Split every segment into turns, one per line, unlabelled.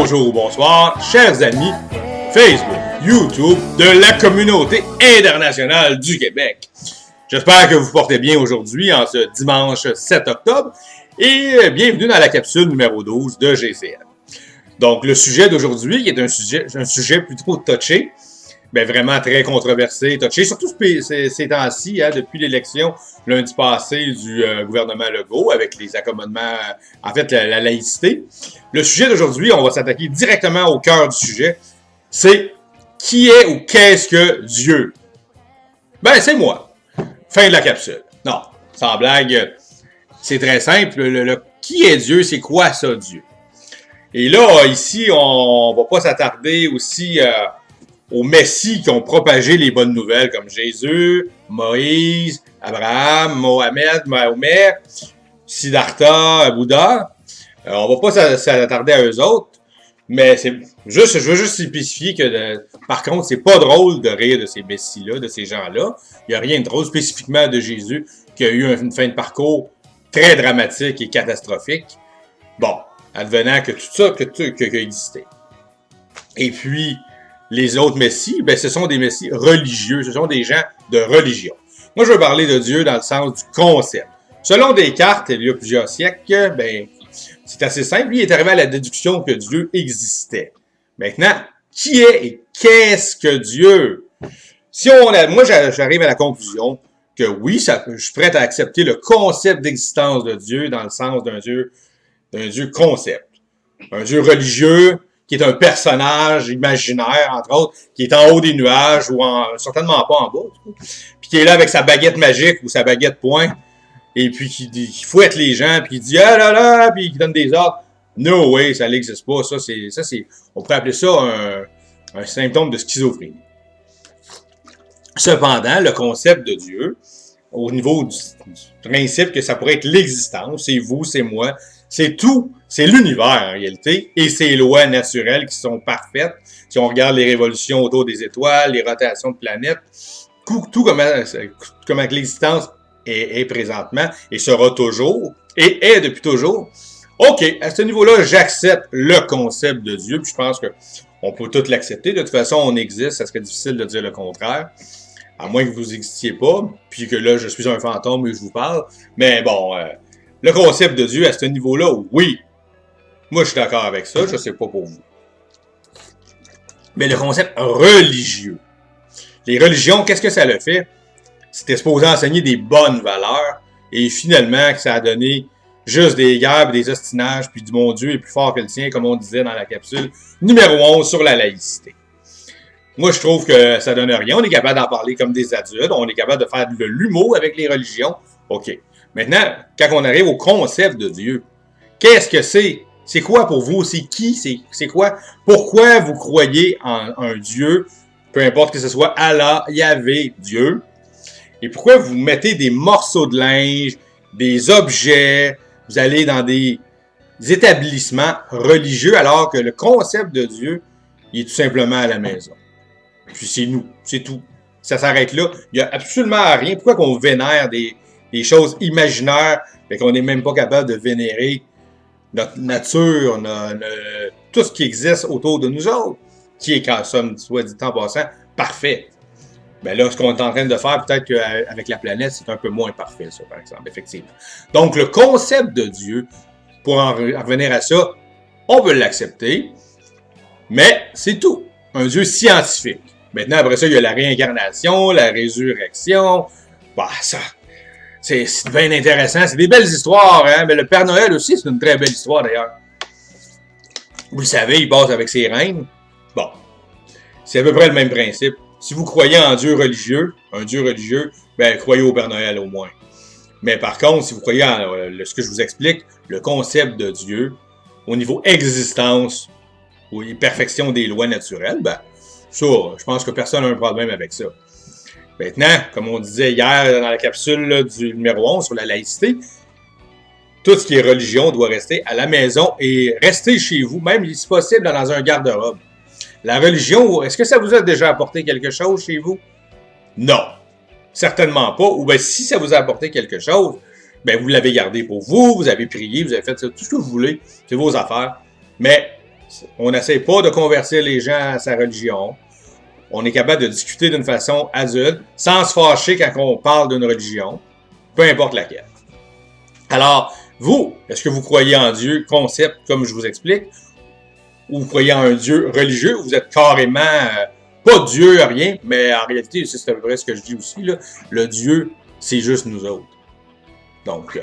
Bonjour ou bonsoir, chers amis Facebook, YouTube de la communauté internationale du Québec. J'espère que vous portez bien aujourd'hui en ce dimanche 7 octobre et bienvenue dans la capsule numéro 12 de GCN. Donc le sujet d'aujourd'hui qui est un sujet plutôt touché, vraiment très controversé, touché, surtout ces temps-ci, depuis l'élection lundi passé du gouvernement Legault avec les accommodements, en fait la laïcité. Le sujet d'aujourd'hui, on va s'attaquer directement au cœur du sujet, c'est qui est ou qu'est-ce que Dieu? C'est moi. Fin de la capsule. Non, sans blague, c'est très simple. Qui est Dieu? C'est quoi ça, Dieu? Et là, ici, on va pas s'attarder aussi aux messies qui ont propagé les bonnes nouvelles, comme Jésus, Moïse, Abraham, Mohamed, Mahomet, Siddhartha, Bouddha. On va pas s'attarder à eux autres, mais je veux juste spécifier que, par contre, c'est pas drôle de rire de ces messies-là, de ces gens-là. Il n'y a rien de drôle spécifiquement de Jésus qui a eu une fin de parcours très dramatique et catastrophique. Bon, advenant que tout ça que existé. Et puis, les autres messies, ce sont des messies religieux, ce sont des gens de religion. Moi, je veux parler de Dieu dans le sens du concept. Selon Descartes, il y a plusieurs siècles, c'est assez simple. Lui, il est arrivé à la déduction que Dieu existait. Maintenant, qui est et qu'est-ce que Dieu? Moi, j'arrive à la conclusion que oui, je suis prêt à accepter le concept d'existence de Dieu dans le sens d'un Dieu concept. Un Dieu religieux, qui est un personnage imaginaire, entre autres, qui est en haut des nuages, ou certainement pas en bas, puis qui est là avec sa baguette magique ou sa baguette poing, et puis qui fouette les gens, puis qui dit « Ah là là », puis qui donne des ordres. No way, ça n'existe pas. Ça, c'est, on pourrait appeler ça un symptôme de schizophrénie. Cependant, le concept de Dieu, au niveau du principe que ça pourrait être l'existence, c'est vous, c'est moi, c'est tout, c'est l'univers en réalité, et ses lois naturelles qui sont parfaites. Si on regarde les révolutions autour des étoiles, les rotations de planètes, tout comment l'existence est présentement, et sera toujours, et est depuis toujours. OK, à ce niveau-là, j'accepte le concept de Dieu, puis je pense qu'on peut tout l'accepter. De toute façon, on existe, ça serait difficile de dire le contraire. À moins que vous n'existiez pas, puis que là, je suis un fantôme et je vous parle. Mais bon, le concept de Dieu, à ce niveau-là, oui. Moi, je suis d'accord avec ça, je sais pas pour vous. Mais le concept religieux. Les religions, qu'est-ce que ça le fait? C'était supposé enseigner des bonnes valeurs, et finalement, que ça a donné juste des guerres, des ostinages, puis du mon Dieu est plus fort que le tien, comme on disait dans la capsule numéro 11 sur la laïcité. Moi, je trouve que ça donne rien. On est capable d'en parler comme des adultes. On est capable de faire de l'humour avec les religions. OK. Maintenant, quand on arrive au concept de Dieu, qu'est-ce que c'est? C'est quoi pour vous? C'est qui? C'est quoi? Pourquoi vous croyez en un Dieu? Peu importe que ce soit Allah, Yahvé, Dieu. Et pourquoi vous mettez des morceaux de linge, des objets, vous allez dans des établissements religieux alors que le concept de Dieu, il est tout simplement à la maison. Puis c'est nous, c'est tout. Ça s'arrête là. Il n'y a absolument rien. Pourquoi qu'on vénère des choses imaginaires et qu'on n'est même pas capable de vénérer notre nature, tout ce qui existe autour de nous autres, qui est, quand somme, soit dit en passant, parfait. Là, ce qu'on est en train de faire, peut-être qu'avec la planète, c'est un peu moins parfait, ça, par exemple, effectivement. Donc, le concept de Dieu, pour en revenir à ça, on peut l'accepter, mais c'est tout. Un Dieu scientifique. Maintenant, après ça, il y a la réincarnation, la résurrection. Ça, c'est bien intéressant. C'est des belles histoires, hein? Mais le Père Noël aussi, c'est une très belle histoire, d'ailleurs. Vous le savez, il passe avec ses reines. Bon, c'est à peu près le même principe. Si vous croyez en un Dieu religieux, croyez au Père Noël au moins. Mais par contre, si vous croyez en ce que je vous explique, le concept de Dieu, au niveau existence, ou perfection des lois naturelles, ça, je pense que personne n'a un problème avec ça. Maintenant, comme on disait hier dans la capsule là, du numéro 11 sur la laïcité, tout ce qui est religion doit rester à la maison et rester chez vous, même si possible dans un garde-robe. La religion, est-ce que ça vous a déjà apporté quelque chose chez vous? Non. Certainement pas. Ou si ça vous a apporté quelque chose, vous l'avez gardé pour vous, vous avez prié, vous avez fait tout ce que vous voulez, c'est vos affaires. Mais On n'essaie pas de convertir les gens à sa religion. On est capable de discuter d'une façon adulte, sans se fâcher quand on parle d'une religion, peu importe laquelle. Alors, vous, est-ce que vous croyez en Dieu, concept, comme je vous explique, ou vous croyez en un Dieu religieux, ou vous êtes carrément pas Dieu, rien, mais en réalité, c'est à peu près ce que je dis aussi, là, le Dieu, c'est juste nous autres. Donc,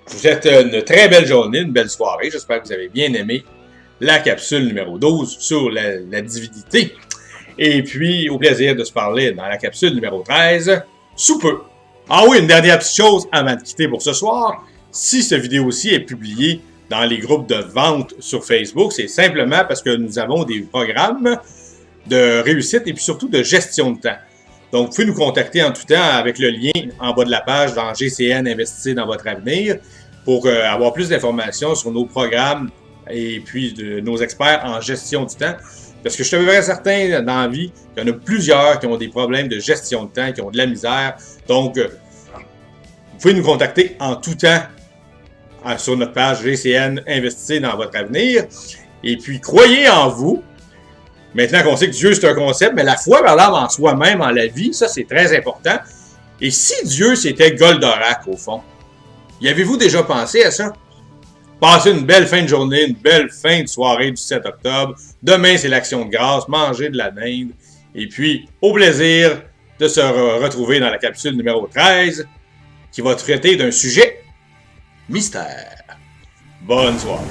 je vous souhaite une très belle journée, une belle soirée. J'espère que vous avez bien aimé la capsule numéro 12 sur la divinité. Et puis, au plaisir de se parler dans la capsule numéro 13, sous peu. Ah oui, une dernière petite chose avant de quitter pour ce soir. Si cette vidéo-ci est publiée dans les groupes de vente sur Facebook, c'est simplement parce que nous avons des programmes de réussite et puis surtout de gestion de temps. Donc, vous pouvez nous contacter en tout temps avec le lien en bas de la page dans GCN Investissez dans votre avenir pour avoir plus d'informations sur nos programmes et puis de nos experts en gestion du temps. Parce que je suis vraiment certain dans la vie qu'il y en a plusieurs qui ont des problèmes de gestion de temps, qui ont de la misère. Donc, vous pouvez nous contacter en tout temps sur notre page GCN Investissez dans votre avenir. Et puis, croyez en vous. Maintenant qu'on sait que Dieu, c'est un concept, mais la foi, par exemple, en soi-même, en la vie, ça, c'est très important. Et si Dieu, c'était Goldorak, au fond, y avez-vous déjà pensé à ça? Passez une belle fin de journée, une belle fin de soirée du 7 octobre. Demain, c'est l'Action de grâce. Mangez de la dinde. Et puis, au plaisir de se retrouver dans la capsule numéro 13 qui va traiter d'un sujet mystère. Bonne soirée.